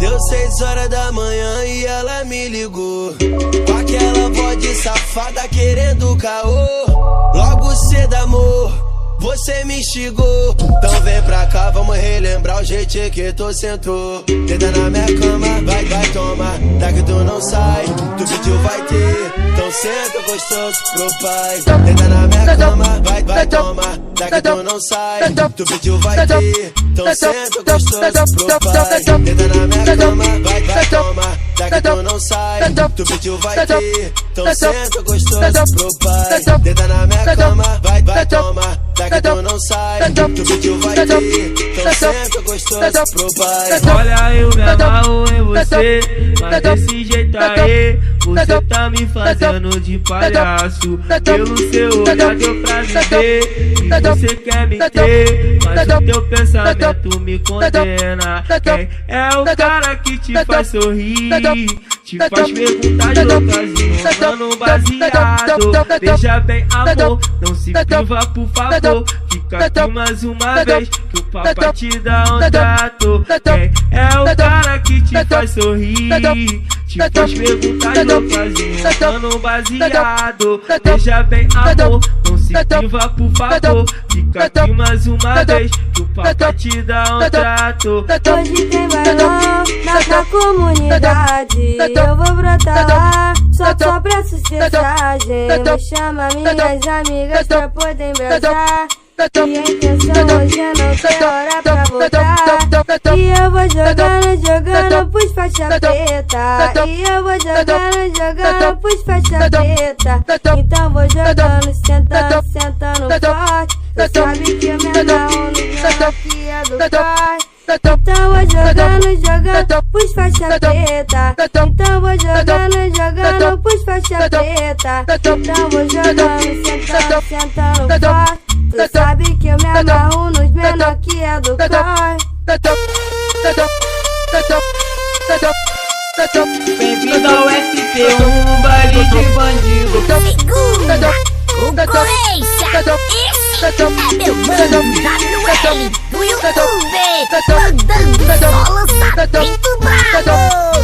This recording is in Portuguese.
Deu 6 horas da manhã e ela me ligou, com aquela voz de safada querendo caô. Logo cedo, amor, você me instigou. Então vem pra cá, vamos relembrar o jeitinho que tu sentou. Deita na minha cama, vai, toma, daqui tu não sai. Tu pediu, vai ter, então senta gostoso pro pai. Deita na minha cama, vai, toma, daqui tu não sai. Tu pediu, vai ter, então senta gostoso pro pai. Deita na minha cama, vai, toma, daqui tu não sai. Tu pediu, vai ter, então senta gostoso pro pai. Deita na minha cama, vai, toma, daqui tu não sai. Tu pediu, vai ter, então senta gostoso pro pai. Olha, eu me amarro em você, mas desse jeito aí você tá me fazendo de palhaço. Pelo seu olhar deu pra me ver que você quer me ter, mas o teu pensamento me condena. Quem é o cara que te faz sorrir, te faz perguntar de ocasião, mano, baseado? Veja bem, amor, não se priva, por favor. Fica aqui mais uma vez, que o papai te dá um trato. Quem é o cara que te faz sorrir, te faz perguntar de ocasião, mano, baseado? Veja bem, amor, não se priva, por favor. Fica aqui mais uma vez, que o papai te dá um trato. Hoje tem bailão na comunidade, eu vou brotar lá só pra sucessagem. Vou chamar minhas amigas pra poder embrasar, e a intenção hoje é não ter hora pra voltar. E eu vou jogando pros faixa preta, e eu vou jogando pros faixa preta. Então vou jogando, sentando forte. Cê sabe que eu me amarro no menor que é do corte. Então vou jogando pros faixa preta. Então vou jogando pros faixa preta. Então vou jogando, sentando forte. Cê sabe que eu me amarro nos menor que é do corte. Bem-vindo ao SP1, baile de bandido. Segunda concorrência. Esse é meu mano Manuel do YouTube, mandando só lançamento bravo.